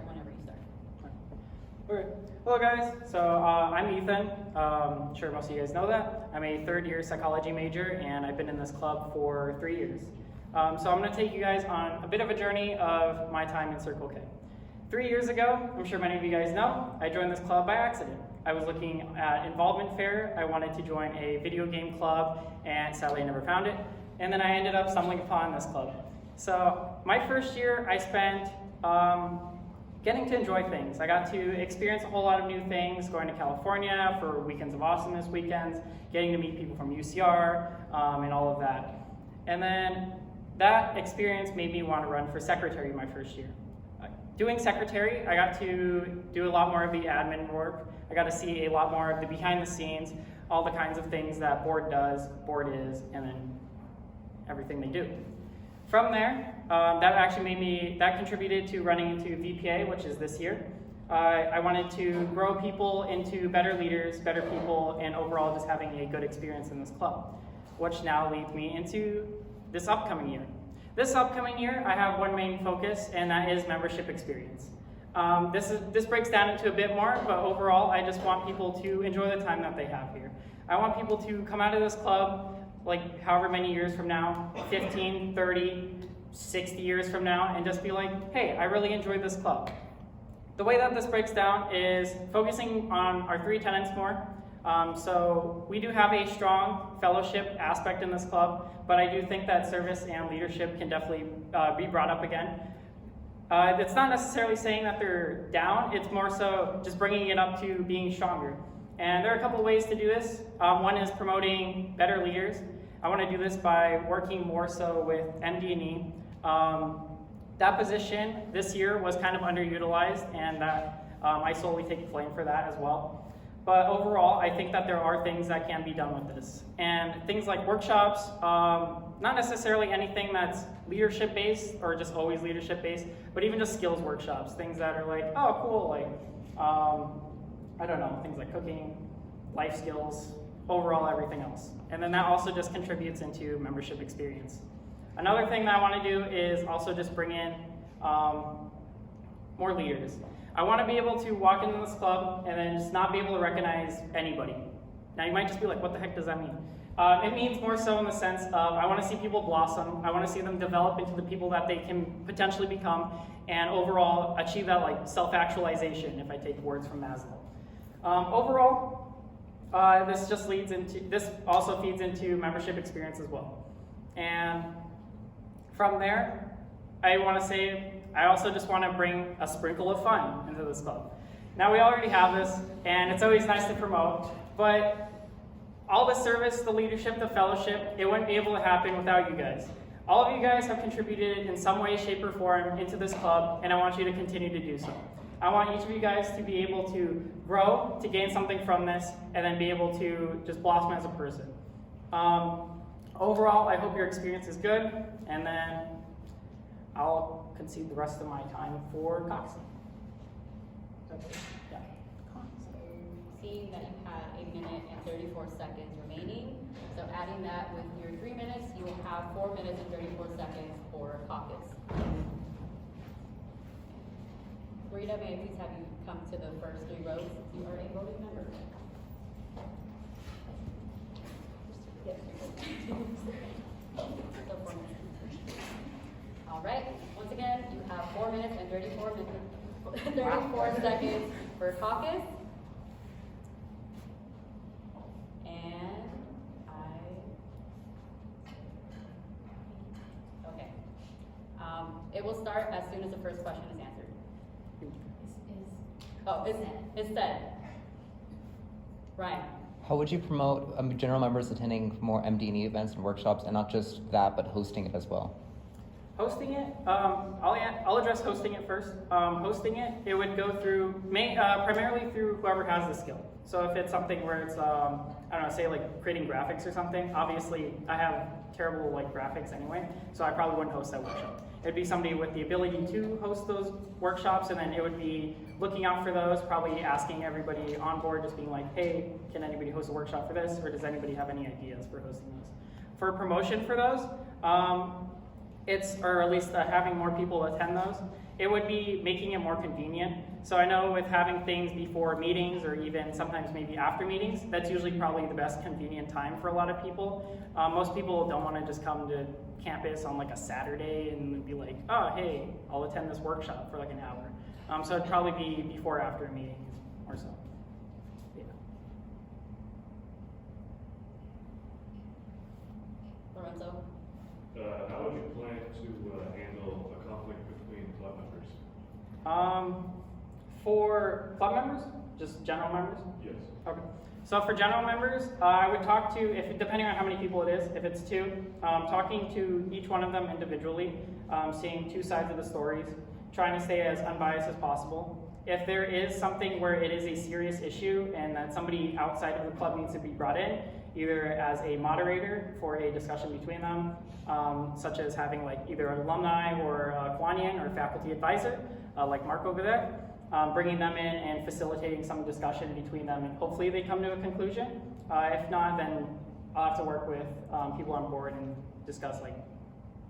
whenever you start. Okay. Hello guys, so I'm Ethan. I'm sure most of you guys know that. I'm a third-year psychology major, and I've been in this club for 3 years. So I'm going to take you guys on a bit of a journey of my time in Circle K. 3 years ago, I'm sure many of you guys know, I joined this club by accident. I was looking at involvement fair. I wanted to join a video game club, and sadly I never found it. And then I ended up stumbling upon this club. So my first year I spent getting to enjoy things. I got to experience a whole lot of new things, going to California for Weekends of Awesomeness weekends, getting to meet people from UCR, and all of that. And then that experience made me want to run for secretary my first year. Doing secretary, I got to do a lot more of the admin work. I got to see a lot more of the behind the scenes, all the kinds of things that board does, board is, and then everything they do. From there, that contributed to running into VPA, which is this year. I wanted to grow people into better leaders, better people, and overall just having a good experience in this club, which now leads me into this upcoming year. This upcoming year, I have one main focus, and that is membership experience. This breaks down into a bit more, but overall, I just want people to enjoy the time that they have here. I want people to come out of this club like however many years from now, 15, 30, 60 years from now, and just be like, hey, I really enjoyed this club. The way that this breaks down is focusing on our 3 tenets more. So we do have a strong fellowship aspect in this club, but I do think that service and leadership can definitely be brought up again. It's not necessarily saying that they're down, it's more so just bringing it up to being stronger. And there are a couple ways to do this. One is promoting better leaders. I want to do this by working more so with MD&E. That position this year was kind of underutilized, and I solely take blame for that as well. But overall, I think that there are things that can be done with this. And things like workshops, not necessarily anything that's leadership-based or just always leadership-based, but even just skills workshops, things that are like, oh, cool, like, I don't know, things like cooking, life skills, overall everything else. And then that also just contributes into membership experience. Another thing that I want to do is also just bring in more leaders. I want to be able to walk into this club and then just not be able to recognize anybody. Now you might just be like, what the heck does that mean? It means more so in the sense of I want to see people blossom. I want to see them develop into the people that they can potentially become, and overall achieve that like self-actualization, if I take words from Maslow. Overall, this also feeds into membership experience as well. And from there, I also just want to bring a sprinkle of fun into this club. Now we already have this, and it's always nice to promote, but all the service, the leadership, the fellowship, it wouldn't be able to happen without you guys. All of you guys have contributed in some way, shape, or form into this club, and I want you to continue to do so. I want each of you guys to be able to grow, to gain something from this, and then be able to just blossom as a person. Overall, I hope your experience is good, and then I'll concede the rest of my time for caucus. Yeah. Seeing that you had 1 minute and 34 seconds remaining, so adding that with your 3 minutes, you will have 4 minutes and 34 seconds for caucus. Rita, may I please have you come to the first 3 rows since you are a voting member? All right, once again, you have 4 minutes and 34 seconds for caucus. And okay. It will start as soon as the first question is answered. It's said. Ryan. How would you promote general members attending more MD&E events and workshops, and not just that, but hosting it as well? Hosting it, I'll address hosting it first. Hosting it, it would go through, primarily through whoever has the skill. So if it's something where it's, I don't know, say like creating graphics or something, obviously I have terrible like graphics anyway, so I probably wouldn't host that workshop. It'd be somebody with the ability to host those workshops, and then it would be looking out for those, probably asking everybody on board, just being like, hey, can anybody host a workshop for this, or does anybody have any ideas for hosting those? For promotion for those, or at least having more people attend those, it would be making it more convenient. So I know with having things before meetings or even sometimes maybe after meetings, that's usually probably the best convenient time for a lot of people. Most people don't want to just come to campus on like a Saturday and be like, oh, hey, I'll attend this workshop for like an hour. So it'd probably be before or after a meeting or so. Yeah. Lorenzo? How would you plan to handle a conflict between club members? For club members, just general members? Yes. Okay. So for general members, I would talk to, if depending on how many people it is, if it's two, talking to each one of them individually, seeing two sides of the stories, trying to stay as unbiased as possible. If there is something where it is a serious issue and that somebody outside of the club needs to be brought in, either as a moderator for a discussion between them, such as having like either an alumni or a Kwanian or faculty advisor, like Mark over there, bringing them in and facilitating some discussion between them, and hopefully they come to a conclusion. If not, then I'll have to work with people on board and discuss like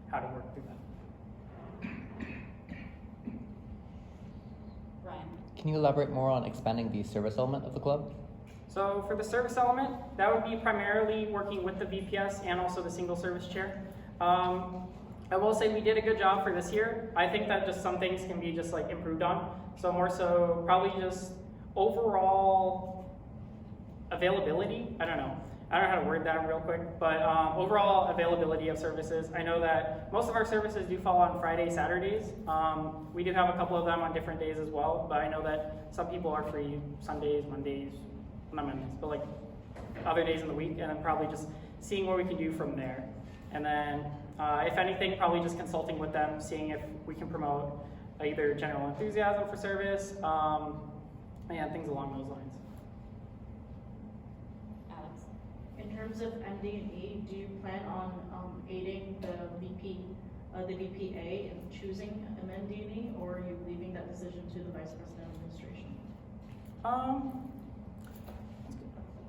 how to work through that. Ryan? Can you elaborate more on expanding the service element of the club? So for the service element, that would be primarily working with the VPS and also the single service chair. I will say we did a good job for this year. I think that just some things can be just like improved on. So more so probably just overall availability. I don't know how to word that real quick, but overall availability of services. I know that most of our services do fall on Friday, Saturdays. We do have a couple of them on different days as well, but I know that some people are free Sundays, Mondays, not Mondays, but like other days in the week, and then probably just seeing what we can do from there. And then if anything, probably just consulting with them, seeing if we can promote either general enthusiasm for service, and things along those lines. Alex? In terms of MD&E, do you plan on aiding the VPA in choosing an MD&E, or are you leaving that decision to the Vice President of Administration?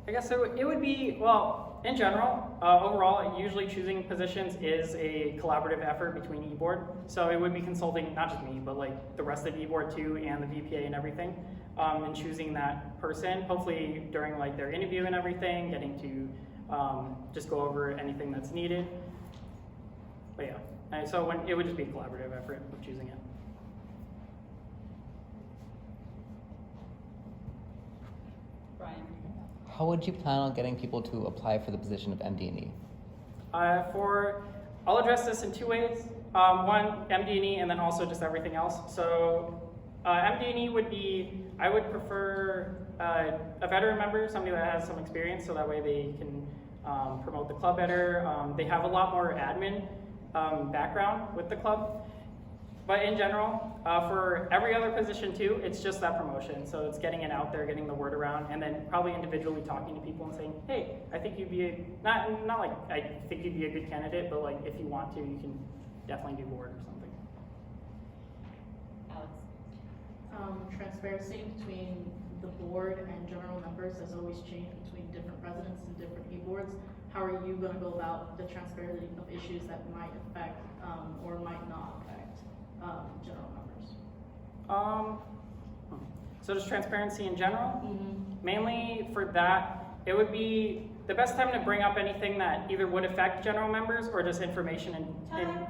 I guess it would be, well, in general, overall, usually choosing positions is a collaborative effort between eBoard. So it would be consulting, not just me, but like the rest of eBoard too, and the VPA and everything, and choosing that person, hopefully during like their interview and everything, getting to just go over anything that's needed. But yeah, and so it would just be a collaborative effort of choosing it. Brian? How would you plan on getting people to apply for the position of MD&E? I'll address this in two ways. One, MD&E, and then also just everything else. So MD&E would be, I would prefer a veteran member, somebody that has some experience, so that way they can promote the club better. They have a lot more admin background with the club. But in general, for every other position too, it's just that promotion. So it's getting it out there, getting the word around, and then probably individually talking to people and saying, hey, I think you'd be not like I think you'd be a good candidate, but like if you want to, you can definitely do board or something. Alex? Transparency between the board and general members has always changed between different presidents and different e-boards. How are you going to go about the transparency of issues that might affect or might not affect general members? So just transparency in general. Mm-hmm. Mainly for that, it would be the best time to bring up anything that either would affect general members or just information and